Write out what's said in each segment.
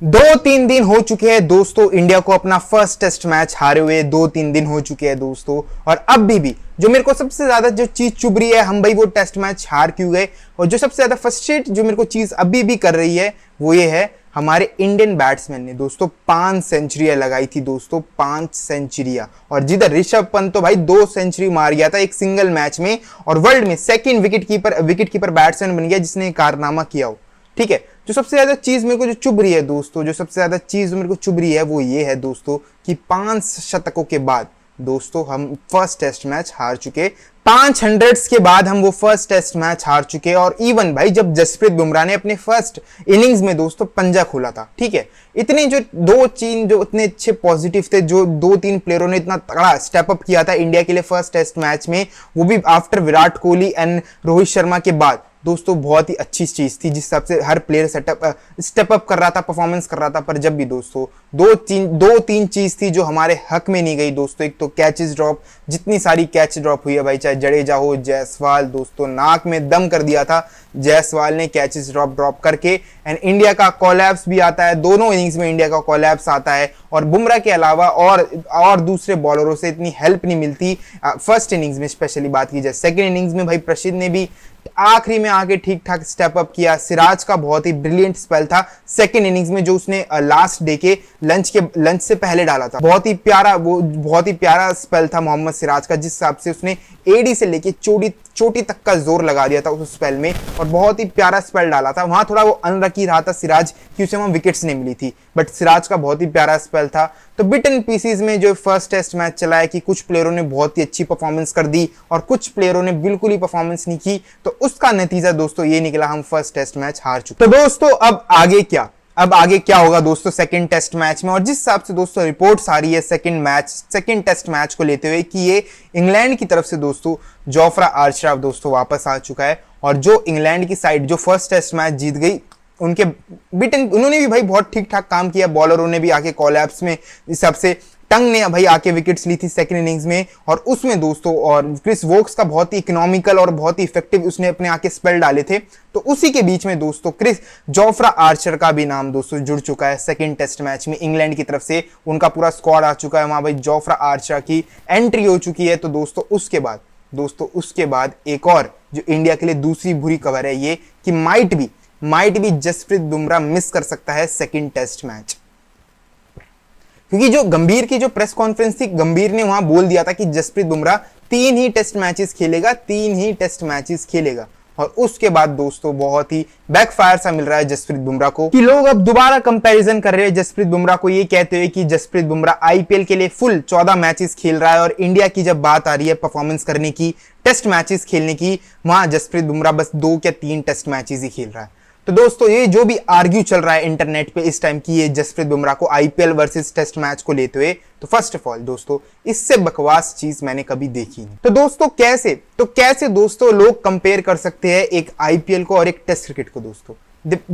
2-3 दिन हो चुके हैं दोस्तों इंडिया को अपना फर्स्ट टेस्ट मैच हारे हुए 2-3 दिन हो चुके हैं दोस्तों। और अब भी जो मेरे को सबसे ज्यादा जो चीज चुभ रही है हम भाई वो टेस्ट मैच हार क्यों गए, और जो सबसे ज्यादा फ्रस्ट्रेट जो मेरे को चीज अभी भी कर रही है वो ये है हमारे इंडियन बैट्समैन ने दोस्तों 5 सेंचुरियां लगाई थी दोस्तों, 5 सेंचुरियां। और जिधर ऋषभ पंत तो भाई 2 सेंचुरी मार गया था एक सिंगल मैच में, और वर्ल्ड में सेकंड विकेट कीपर बैट्समैन बन गया जिसने कारनामा किया हो। ठीक है, जो सबसे ज्यादा चीज मेरे को जो चुभ रही है दोस्तों, जो सबसे ज्यादा चीज मेरे को चुभ रही है वो ये है दोस्तों कि 5 शतकों के बाद दोस्तों हम फर्स्ट टेस्ट मैच हार चुके, 500 के बाद हम वो फर्स्ट टेस्ट मैच हार चुके। और इवन भाई जब जसप्रीत बुमराह ने अपने फर्स्ट इनिंग्स में दोस्तों पंजा खोला था, ठीक है, इतने जो जो इतने अच्छे पॉजिटिव थे, जो 2-3 प्लेयरों ने इतना तगड़ा स्टेप अप किया था इंडिया के लिए फर्स्ट टेस्ट मैच में, वो भी आफ्टर विराट कोहली एंड रोहित शर्मा के बाद दोस्तों बहुत ही अच्छी चीज थी जिस हिसाब से हर प्लेयर स्टेप अप कर रहा था, परफॉर्मेंस कर रहा था। पर जब भी दोस्तों दो तीन चीज थी जो हमारे हक में नहीं गई दोस्तों। एक तो कैचेस ड्रॉप, जितनी सारी कैच ड्रॉप हुई है भाई, चाहे जडेजा हो, जायसवाल दोस्तों, नाक में दम कर दिया था जायसवाल ने कैचेस ड्रॉप करके। एंड इंडिया का कोलैप्स भी आता है, दोनों इनिंग्स में इंडिया का कोलैप्स आता है, और बुमराह के अलावा और दूसरे बॉलरों से इतनी हेल्प नहीं मिलती फर्स्ट इनिंग्स में, स्पेशली बात की जाए। सेकेंड इनिंग्स में भाई प्रसिद्ध ने भी आखिरी में आके ठीक ठाक स्टेप अप किया। सिराज का बहुत ही ब्रिलियंट स्पेल था सेकंड इनिंग्स में जो उसने लास्ट डे के लंच से पहले डाला था, बहुत ही प्यारा स्पेल था मोहम्मद सिराज का, जिस हिसाब से उसने एडी से लेके चोटी तक का जोर लगा दिया था उस स्पेल में, और बहुत ही प्यारा स्पेल डाला था। वहां थोड़ा वो अनलकी रहा था सिराज कि उसे वहां विकेट्स नहीं मिली थी, बट सिराज का बहुत ही प्यारा स्पेल था। तो बिट एंड पीसीज में जो फर्स्ट टेस्ट मैच चला है कि कुछ प्लेयरों ने बहुत ही अच्छी परफॉर्मेंस कर दी और कुछ प्लेयरों ने बिल्कुल ही परफॉर्मेंस नहीं की, तो उसका नतीजा दोस्तों ये निकला, हम फर्स्ट टेस्ट मैच हार चुके। तो दोस्तों अब आगे क्या होगा दोस्तों सेकंड टेस्ट मैच में, और जिस हिसाब से दोस्तों रिपोर्ट्स आ रही है सेकंड टेस्ट मैच को लेते हुए कि ये इंग्लैंड की तरफ से दोस्तों जोफ्रा आर्चर दोस्तों वापस आ चुका है। और जो इंग्लैंड की साइड जो फर्स्ट टेस्ट मैच जीत गई, उन्होंने भी भाई बहुत ठीक ठाक काम किया, बॉलरों ने भी आके कोलैप्स में, इस हिसाब से टंग ने भाई आके विकेट्स ली थी सेकंड इनिंग्स में, और उसमें दोस्तों और क्रिस वोक्स का बहुत ही इकोनॉमिकल और बहुत ही इफेक्टिव उसने अपने आके स्पेल डाले थे। तो उसी के बीच में दोस्तों जोफ्रा आर्चर का भी नाम दोस्तों जुड़ चुका है सेकंड टेस्ट मैच में। इंग्लैंड की तरफ से उनका पूरा स्क्वाड आ चुका है वहां, भाई जोफ्रा आर्चर की एंट्री हो चुकी है। तो दोस्तों उसके बाद एक और जो इंडिया के लिए दूसरी बुरी खबर है ये कि माइट भी जसप्रीत बुमराह मिस कर सकता है सेकंड टेस्ट मैच, क्योंकि जो गंभीर की जो प्रेस कॉन्फ्रेंस थी, गंभीर ने वहां बोल दिया था कि जसप्रीत बुमराह 3 ही टेस्ट मैचेस खेलेगा। और उसके बाद दोस्तों बहुत ही बैकफायर सा मिल रहा है जसप्रीत बुमराह को, कि लोग अब दोबारा कंपैरिजन कर रहे हैं जसप्रीत बुमराह को, ये कहते हुए कि जसप्रीत बुमराह आईपीएल के लिए फुल 14 मैचेस खेल रहा है, और इंडिया की जब बात आ रही है परफॉर्मेंस करने की, टेस्ट मैचेस खेलने की, वहां जसप्रीत बुमराह बस 2 या 3 टेस्ट मैचेस ही खेल रहा है। तो दोस्तों ये जो भी आर्ग्यू चल रहा है इंटरनेट पे इस टाइम की ये जसप्रीत बुमराह को आईपीएल वर्सेस टेस्ट मैच को लेते हुए, तो फर्स्ट ऑफ ऑल दोस्तों इससे बकवास चीज मैंने कभी देखी नहीं। तो दोस्तों कैसे दोस्तों लोग कंपेयर कर सकते हैं एक आईपीएल को और एक टेस्ट क्रिकेट को दोस्तों?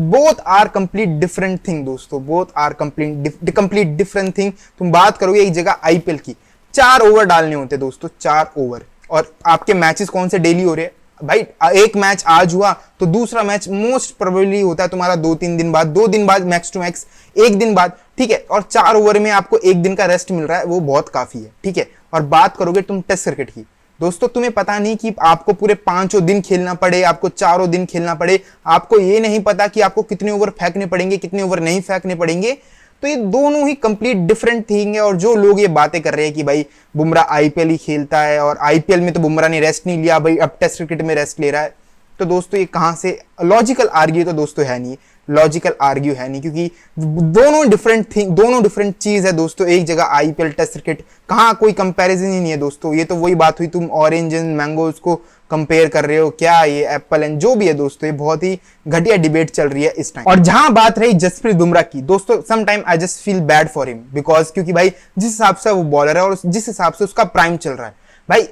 Both are complete different thing दोस्तों, both are complete different thing. तुम बात करोगे एक जगह आईपीएल की 4 ओवर डालने होते दोस्तों, 4 ओवर, और आपके मैचेस कौन से डेली हो रहे हैं भाई? एक मैच आज हुआ तो दूसरा मैच मोस्ट प्रोबेबली होता है तुम्हारा 2-3 दिन बाद, 2 दिन बाद, मैक्स टू मैक्स 1 दिन बाद, ठीक है। और 4 ओवर में आपको 1 दिन का रेस्ट मिल रहा है, वो बहुत काफी है, ठीक है। और बात करोगे तुम टेस्ट क्रिकेट की दोस्तों, तुम्हें पता नहीं कि आपको पूरे 5 दिन खेलना पड़े, आपको 4 दिन खेलना पड़े, आपको ये नहीं पता कि आपको कितने ओवर फेंकने पड़ेंगे, कितने ओवर नहीं फेंकने पड़ेंगे। तो ये दोनों ही कंप्लीट डिफरेंट थिंग है। और जो लोग ये बातें कर रहे हैं कि भाई बुमराह आईपीएल ही खेलता है, और आईपीएल में तो बुमराह ने रेस्ट नहीं लिया भाई, अब टेस्ट क्रिकेट में रेस्ट ले रहा है, तो दोस्तों ये कहां से लॉजिकल आर्ग्यू? तो दोस्तों है नहीं, लॉजिकल आर्ग्यू है नहीं, क्योंकि दोनों डिफरेंट चीज है दोस्तों। एक जगह आईपीएल टेस्ट क्रिकेट, कहां कोई कंपैरिजन ही नहीं है दोस्तों। ये तो वही बात हुई, तुम ऑरेंज एंड मैंगोज को कंपेयर कर रहे हो क्या, ये एप्पल एंड जो भी है दोस्तों, ये बहुत ही घटिया डिबेट चल रही है इस टाइम। और जहां बात रही जसप्रीत बुमराह की दोस्तों, some time I just feel bad for him, because क्योंकि भाई जिस हिसाब से वो बॉलर है और जिस हिसाब से उसका प्राइम चल रहा है भाई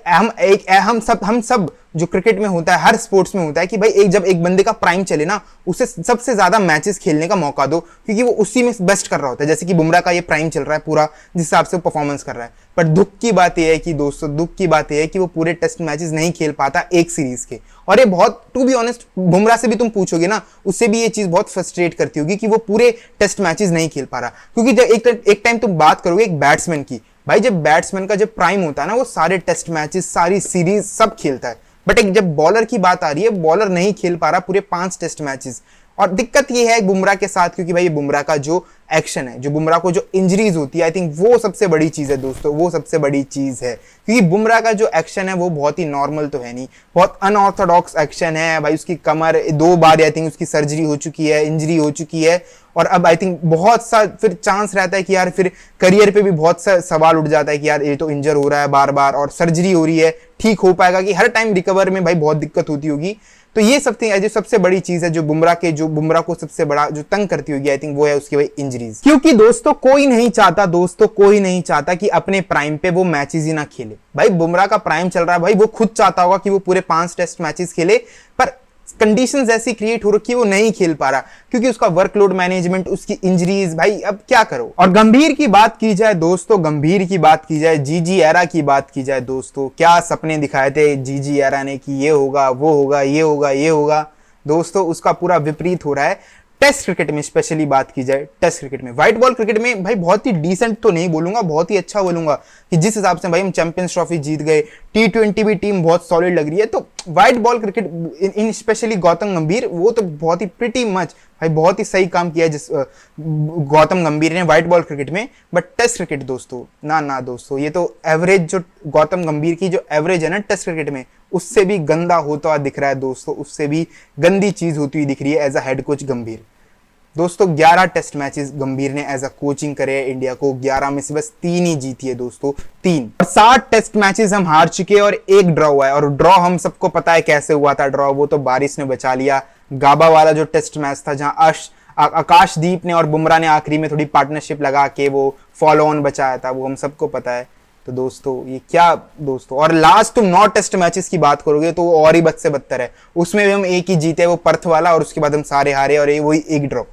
हम सब जो क्रिकेट में होता है, हर स्पोर्ट्स में होता है कि भाई जब एक बंदे का प्राइम चले ना, उसे सबसे ज्यादा मैचेस खेलने का मौका दो, क्योंकि वो उसी में बेस्ट कर रहा होता है। जैसे कि बुमराह का ये प्राइम चल रहा है पूरा, जिस हिसाब से वो परफॉर्मेंस कर रहा है। पर दुख की बात यह है कि दोस्तों, दुख की बात यह है कि वो पूरे टेस्ट मैचेस नहीं खेल पाता एक सीरीज के। और ये बहुत, टू बी ऑनेस्ट, बुमराह से भी तुम पूछोगे ना, उससे भी ये चीज बहुत फ्रस्ट्रेट करती होगी कि वो पूरे टेस्ट मैचेस नहीं खेल पा रहा। क्योंकि जब एक टाइम तुम बात करोगे एक बैट्समैन की, भाई जब बैट्समैन का जब प्राइम होता है ना, वो सारे टेस्ट मैचेस, सारी सीरीज सब खेलता है। बट एक जब बॉलर की बात आ रही है, बॉलर नहीं खेल पा रहा पूरे 5 टेस्ट मैचेस। और दिक्कत ये है बुमराह के साथ, क्योंकि भाई बुमराह का जो एक्शन है, जो बुमराह को जो इंजरीज होती है, आई थिंक वो सबसे बड़ी चीज है दोस्तों, वो सबसे बड़ी चीज है। क्योंकि बुमराह का जो एक्शन है वो बहुत ही नॉर्मल तो है नहीं, बहुत अनऑर्थोडॉक्स एक्शन है भाई। उसकी कमर 2 बार आई थिंक उसकी सर्जरी हो चुकी है, इंजरी हो चुकी है। और अब आई थिंक बहुत सा फिर चांस रहता है कि यार फिर करियर पे भी बहुत सा सवाल उठ जाता है कि यार ये तो इंजर हो रहा है बार बार, और सर्जरी हो रही है, ठीक हो पाएगा कि? हर टाइम रिकवर में भाई बहुत दिक्कत होती होगी। तो ये जो सबसे बड़ी चीज है जो बुमराह को सबसे बड़ा जो तंग करती होगी, आई थिंक वो है उसकी भाई इंजरीज। क्योंकि दोस्तों कोई नहीं चाहता कि अपने प्राइम पे वो मैचेस ही ना खेले। भाई बुमराह का प्राइम चल रहा है, भाई वो खुद चाहता होगा कि वो पूरे 5 टेस्ट मैचेस खेले, पर कंडीशंस ऐसी क्रिएट हो रखी है वो नहीं खेल पा रहा, क्योंकि उसका वर्कलोड मैनेजमेंट, उसकी इंजरीज, भाई अब क्या करो। और गंभीर की बात की जाए दोस्तों, जीजी एरा की बात की जाए दोस्तों, क्या सपने दिखाए थे जीजी एरा ने कि ये होगा, वो होगा, ये होगा। दोस्तों उसका पूरा विपरीत हो रहा है। टेस्ट क्रिकेट में स्पेशली बात की जाए, टेस्ट क्रिकेट में, व्हाइट बॉल क्रिकेट में भाई बहुत ही डिसेंट तो नहीं बोलूंगा, बहुत ही अच्छा बोलूंगा कि जिस हिसाब से भाई हम चैंपियंस ट्रॉफी जीत गए, T20 भी टीम बहुत सॉलिड लग रही है। तो white ball cricket in specially Gautam गंभीर, वो तो बहुत ही प्रिटी मच भाई बहुत ही सही काम किया जिस गौतम गंभीर ने व्हाइट बॉल क्रिकेट में। बट टेस्ट क्रिकेट दोस्तों, ना दोस्तों, ये तो एवरेज, जो गौतम गंभीर की जो एवरेज है ना टेस्ट क्रिकेट में, उससे भी गंदा होता हुआ दिख रहा है दोस्तों, उससे भी गंदी चीज होती हुई दिख रही है एज अ हेड कोच गंभीर। दोस्तों 11 टेस्ट मैचेस गंभीर ने एज अ कोचिंग करे है इंडिया को, 11 में से बस 3 ही जीती है दोस्तों, 3। और 60 टेस्ट मैचेस हम हार चुके हैं और 1 ड्रॉ हुआ है। और ड्रॉ हम सबको पता है कैसे हुआ था ड्रॉ, वो तो बारिश ने बचा लिया। गाबा वाला जो टेस्ट मैच था, जहां आकाशदीप ने और बुमराह ने आखिरी में थोड़ी पार्टनरशिप लगा के वो फॉलो ऑन बचाया था, वो हम सबको पता है। तो दोस्तों ये क्या दोस्तों, और लास्ट तुम 9 टेस्ट मैचेस की बात करोगे तो वो और ही बद से बदतर है। उसमें भी हम 1 ही जीते, वो पर्थ वाला, और उसके बाद हम सारे हारे, और वही 1 ड्रॉ।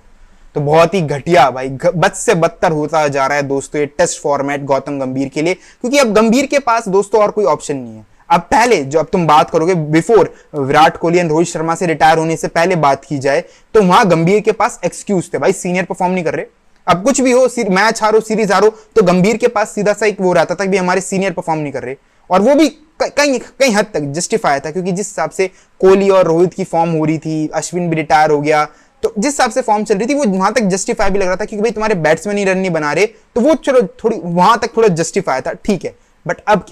तो बहुत ही घटिया भाई, बद से बदतर होता जा रहा है दोस्तों ये टेस्ट फॉर्मेट गौतम गंभीर के लिए, क्योंकि अब गंभीर के पास दोस्तों और कोई ऑप्शन नहीं है। अब पहले जो, अब तुम बात करोगे बिफोर विराट कोहली एंड रोहित शर्मा से रिटायर होने से पहले बात की जाए, तो वहां गंभीर के पास एक्सक्यूज थे, भाई सीनियर परफॉर्म नहीं कर रहे। अब कुछ भी हो, मैच हारो, सीरीज हारो, तो गंभीर के पास सीधा सा एक वो रहता था कि हमारे सीनियर परफॉर्म नहीं कर रहे, और वो भी कई हद तक जस्टिफाई था, क्योंकि जिस हिसाब से कोहली और रोहित की फॉर्म हो रही थी, अश्विन भी रिटायर हो गया, तो जिस हिसाब से फॉर्म चल रही थी वो वहां तक जस्टिफाई भी लग रहा था, क्योंकि भाई तुम्हारे बैट्समैन ही रन नहीं बना रहे, तो वो चलो थोड़ी वहां तक थोड़ा जस्टिफाई था, ठीक है। बट अब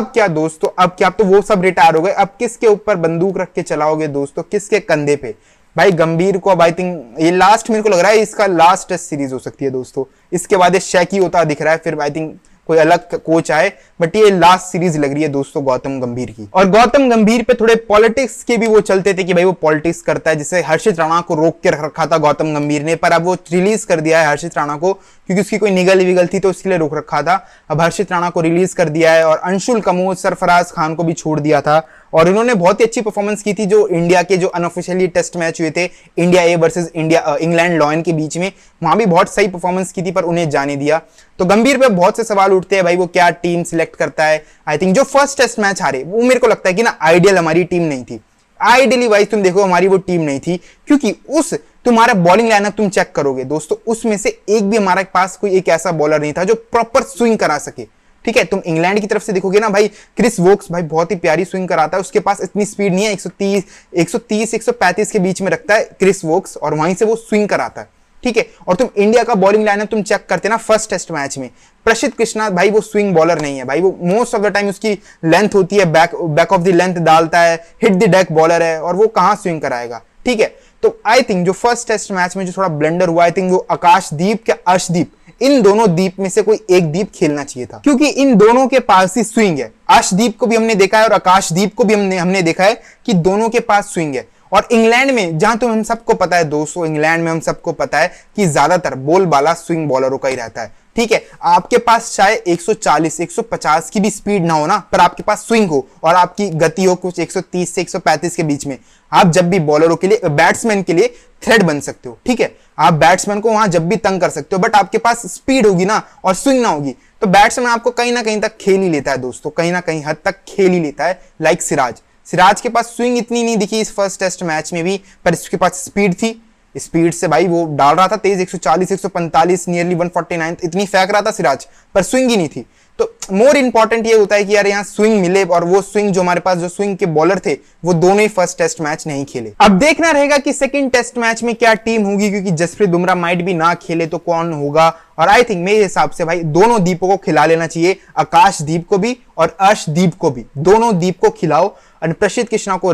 क्या दोस्तों, अब क्या, अब तो वो सब रिटायर हो गए, अब किसके ऊपर बंदूक रख के चलाओगे दोस्तों, किसके कंधे पे? भाई गंभीर को अब आई थिंक ये लास्ट, मेरे को लग रहा है इसका लास्ट टेस्ट सीरीज हो सकती है दोस्तों। इसके बाद ये शैकी होता दिख रहा है, फिर आई थिंक कोई अलग कोच आए, बट ये लास्ट सीरीज लग रही है दोस्तों गौतम गंभीर की। और गौतम गंभीर पे थोड़े पॉलिटिक्स के भी वो चलते थे कि भाई वो पॉलिटिक्स करता है, जिससे हर्षित राणा को रोक के रखा था गौतम गंभीर ने, पर अब वो रिलीज कर दिया है हर्षित राणा को, क्योंकि उसकी कोई निगल विगल थी तो उसके लिए रोक रखा था। अब हर्षित राणा को रिलीज कर दिया है, और अंशुल कमोज, सरफराज खान को भी छोड़ दिया था, और इन्होंने बहुत ही अच्छी परफॉर्मेंस की थी जो इंडिया के जो अनऑफिशियली टेस्ट मैच हुए थे, India A versus England lion के बीच में, वहां भी बहुत सही परफॉर्मेंस की थी, पर उन्हें जाने दिया। तो गंभीर पे बहुत से सवाल उठते हैं, भाई वो क्या टीम सिलेक्ट करता है। आई थिंक जो फर्स्ट टेस्ट मैच हारे, वो मेरे को लगता है कि ना आइडियल हमारी टीम नहीं थी, आइडियली वाइज तुम देखो हमारी वो टीम नहीं थी, क्योंकि उस तुम्हारा बॉलिंग लाइनअप तुम चेक करोगे दोस्तों, उसमें से एक भी हमारे पास कोई एक ऐसा बॉलर नहीं था जो प्रॉपर स्विंग करा सके। ठीक है, तुम इंग्लैंड की तरफ से देखोगे ना भाई, क्रिस वोक्स भाई बहुत ही प्यारी स्विंग कराता है, उसके पास इतनी स्पीड नहीं है, 130 135 के बीच में रखता है क्रिस वोक्स, और वहीं से वो स्विंग कराता है। ठीक है, और तुम इंडिया का बॉलिंग लाइनअप तुम चेक करते ना फर्स्ट टेस्ट मैच में, प्रसिद्ध कृष्णा भाई वो स्विंग बॉलर नहीं है भाई, वो मोस्ट ऑफ द टाइम उसकी लेंथ होती है, बैक ऑफ द लेंथ डालता है, हिट द डेक बॉलर है, और वो कहां स्विंग कराएगा। ठीक है, तो आई थिंक जो फर्स्ट टेस्ट मैच में जो थोड़ा ब्लंडर हुआ, आई थिंक वो आकाशदीप या अर्शदीप, इन दोनों दीप में से कोई एक दीप खेलना चाहिए था, क्योंकि इन दोनों के पास ही स्विंग है। अर्शदीप को भी हमने देखा है और आकाशदीप को भी हमने देखा है कि दोनों के पास स्विंग है, और इंग्लैंड में, जहां तो हम सबको पता है दोस्तों, इंग्लैंड में हम सबको पता है कि ज्यादातर बोलबाला स्विंग बॉलरों का ही रहता है। ठीक है, आपके पास चाहे 140 150 की भी स्पीड ना हो ना, पर आपके पास स्विंग हो और आपकी गति हो कुछ 130 से 135 के बीच में, आप जब भी बॉलरों के लिए, बैट्समैन के लिए थ्रेड बन सकते हो। ठीक है, आप बैट्समैन को वहां जब भी तंग कर सकते हो, बट आपके पास स्पीड होगी ना और स्विंग ना होगी तो बैट्समैन आपको कहीं ना कहीं तक खेल ही लेता है दोस्तों, कहीं ना कहीं हद तक खेल ही लेता है। लाइक सिराज के पास स्विंग इतनी नहीं दिखी इस फर्स्ट टेस्ट मैच में भी, पर इसके पास स्पीड थी। स्पीड से भाई वो डाल रहा था तेज 140 145 नियरली 149 इतनी फेंक रहा था सिराज, पर स्विंग ही नहीं थी। तो मोर इंपॉर्टेंट ये होता है कि यार यहाँ स्विंग मिले, और वो स्विंग जो हमारे पास जो स्विंग के बॉलर थे वो दोनों ही फर्स्ट टेस्ट मैच नहीं खेले। अब देखना रहेगा कि सेकंड टेस्ट मैच में क्या टीम होगी, क्योंकि जसप्रीत बुमराह माइट भी ना खेले तो कौन होगा। और आई थिंक मेरे हिसाब से भाई दोनों दीपों को खिला लेना चाहिए, आकाशदीप को भी और अर्शदीप को भी, दोनों दीप को खिलाओ। और प्रसिद्ध कृष्णा को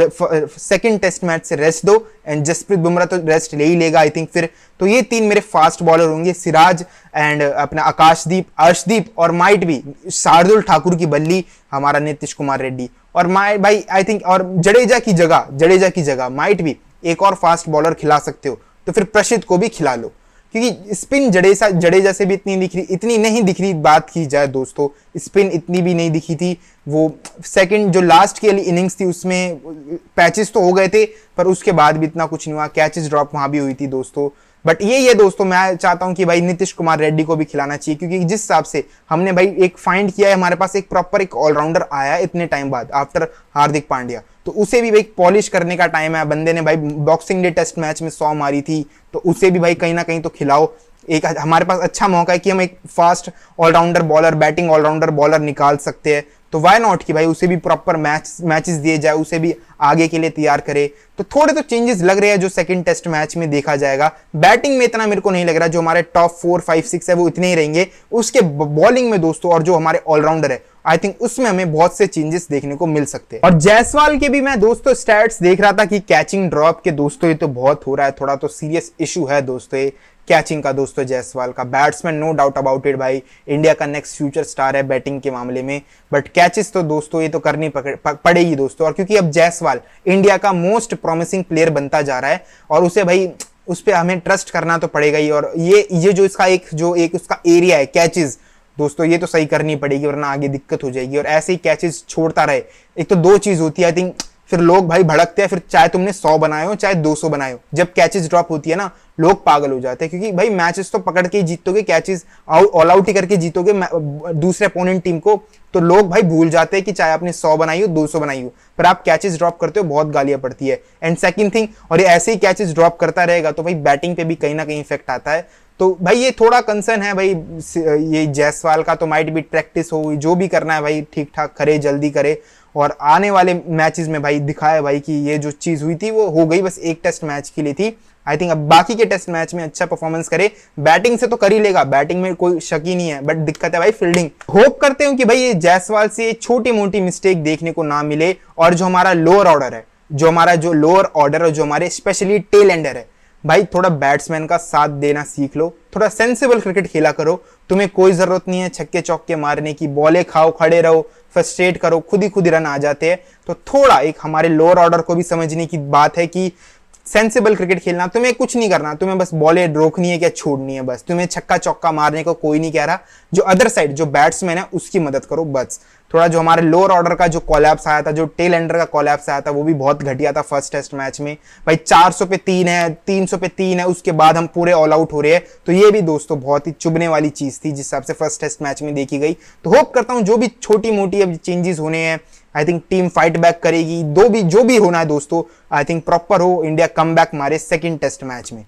सेकंड टेस्ट मैच से रेस्ट दो, एंड जसप्रीत बुमराह तो रेस्ट ले ही लेगा आई थिंक फिर। तो ये तीन मेरे फास्ट बॉलर होंगे, सिराज एंड अपना आकाशदीप, अर्शदीप, और माइट भी शार्दुल ठाकुर की बल्ली हमारा नीतीश कुमार रेड्डी। और भाई आई थिंक, और जडेजा की जगह माइट भी एक और फास्ट बॉलर खिला सकते हो, तो फिर प्रसिद्ध को भी खिला लो, क्योंकि स्पिन जडेजा से भी इतनी नहीं दिख रही। बात की जाए दोस्तों, स्पिन इतनी भी नहीं दिखी थी। वो सेकंड जो लास्ट की इनिंग्स थी उसमें पैचेस तो हो गए थे, पर उसके बाद भी इतना कुछ नहीं हुआ, कैचेस ड्रॉप वहां भी हुई थी दोस्तों। बट ये दोस्तों, मैं चाहता हूं कि भाई नीतीश कुमार रेड्डी को भी खिलाना चाहिए, क्योंकि जिस हिसाब से हमने भाई एक फाइंड किया है, हमारे पास एक प्रॉपर एक ऑलराउंडर आया है इतने टाइम बाद आफ्टर हार्दिक पांड्या, तो उसे भी भाई पॉलिश करने का टाइम है। बंदे ने भाई बॉक्सिंग डे टेस्ट मैच में 100 मारी थी, तो उसे भी भाई कहीं ना कहीं तो खिलाओ। एक हमारे पास अच्छा मौका है कि हम एक fast allrounder bowler, batting allrounder bowler निकाल सकते हैं, तो वाई नॉट कि भाई उसे भी प्रॉपर मैचेस दिए जाए, उसे भी आगे के लिए तैयार करे। तो थोड़े तो चेंजेस लग रहे हैं जो सेकंड टेस्ट मैच में देखा जाएगा। बैटिंग में इतना मेरे को नहीं लग रहा, जो हमारे टॉप 4 5 6 है वो इतने ही रहेंगे। उसके बॉलिंग में दोस्तों, और जो हमारे ऑलराउंडर है, आई थिंक उसमें हमें बहुत से चेंजेस देखने को मिल सकते हैं। और जायसवाल के भी मैं दोस्तों स्टैट्स देख रहा था कि कैचिंग ड्रॉप के दोस्तों ये तो बहुत हो रहा है, थोड़ा तो सीरियस इशू है दोस्तों ये कैचिंग का दोस्तों। जायसवाल का batsman no doubt about it भाई, इंडिया का नेक्स्ट फ्यूचर स्टार है बैटिंग के मामले में, बट कैचेस तो दोस्तों ये तो करनी पड़ेगी दोस्तों। और क्योंकि अब जायसवाल इंडिया का मोस्ट प्रॉमिसिंग प्लेयर बनता जा रहा है, और उसे भाई उस पर हमें ट्रस्ट करना तो पड़ेगा ही। और ये जो इसका एक उसका एरिया है कैचेस दोस्तों, ये तो सही करनी पड़ेगी, वरना आगे दिक्कत हो जाएगी। और ऐसे ही कैचेस छोड़ता रहे, एक तो दो चीज होती है आई थिंक, फिर लोग भाई भड़कते हैं, फिर चाहे तुमने 100 बनाए हो चाहे 200 बनाए हो, जब कैचेस ड्रॉप होती है ना लोग पागल हो जाते हैं, क्योंकि भाई मैचेस तो पकड़ के ही जीतोगे, कैचेस ऑल आउट ही करके जीतोगे दूसरे अपोनेंट टीम को, तो लोग भाई भूल जाते हैं कि चाहे आपने 100 बनाई हो 200 बनाई हो, पर आप कैचेस ड्रॉप करते हो बहुत गालियां पड़ती है। एंड सेकंड थिंग, और ये ऐसे ही कैचेस ड्रॉप करता रहेगा तो भाई बैटिंग पे भी कहीं ना कहीं इफेक्ट आता है। तो भाई ये थोड़ा कंसर्न है भाई, ये जायसवाल का तो माइट भी प्रैक्टिस हो, जो भी करना है भाई ठीक ठाक करे, जल्दी करे, और आने वाले मैचेस में भाई दिखाए भाई कि ये जो चीज हुई थी वो हो गई, बस एक टेस्ट मैच के लिए थी। आई थिंक अब बाकी के टेस्ट मैच में अच्छा परफॉर्मेंस करे। बैटिंग से तो कर ही लेगा, बैटिंग में कोई शक ही नहीं है, बट दिक्कत है भाई फील्डिंग। होप करते हैं कि भाई ये जायसवाल से छोटी मोटी मिस्टेक देखने को ना मिले, और जो हमारा लोअर ऑर्डर है, जो हमारे स्पेशली टेल एंडर है भाई, थोड़ा बैट्समैन का साथ देना सीख लो, थोड़ा सेंसिबल क्रिकेट खेला करो। तुम्हें कोई जरूरत नहीं है छक्के चौके मारने की, बॉले खाओ, खड़े रहो, फ्रस्ट्रेट करो, खुद ही रन आ जाते हैं। तो थोड़ा एक हमारे लोअर ऑर्डर को भी समझने की बात है कि सेंसिबल क्रिकेट खेलना, तुम्हें कुछ नहीं करना, तुम्हें बस बॉले रोकनी है क्या छोड़नी है, बस तुम्हें छक्का चौका मारने को कोई नहीं कह रहा। जो अदर साइड जो बैट्समैन है उसकी मदद करो बस। थोड़ा जो हमारे लोअर ऑर्डर का जो कोलैप्स आया था, जो टेल एंडर का कोलैप्स आया था, वो भी बहुत घटिया था फर्स्ट टेस्ट मैच में भाई। 400 पे 3 है, 300 पे 3 है, उसके बाद हम पूरे ऑल आउट हो रहे हैं। तो ये भी दोस्तों बहुत ही चुभने वाली चीज थी जिस हिसाब से फर्स्ट टेस्ट मैच में देखी गई। तो होप करता हूं जो भी छोटी मोटी अब चेंजेस होने हैं, I think team fight back करेगी, जो भी होना है दोस्तों, आई थिंक प्रॉपर हो, इंडिया कम बैक मारे सेकंड टेस्ट मैच में।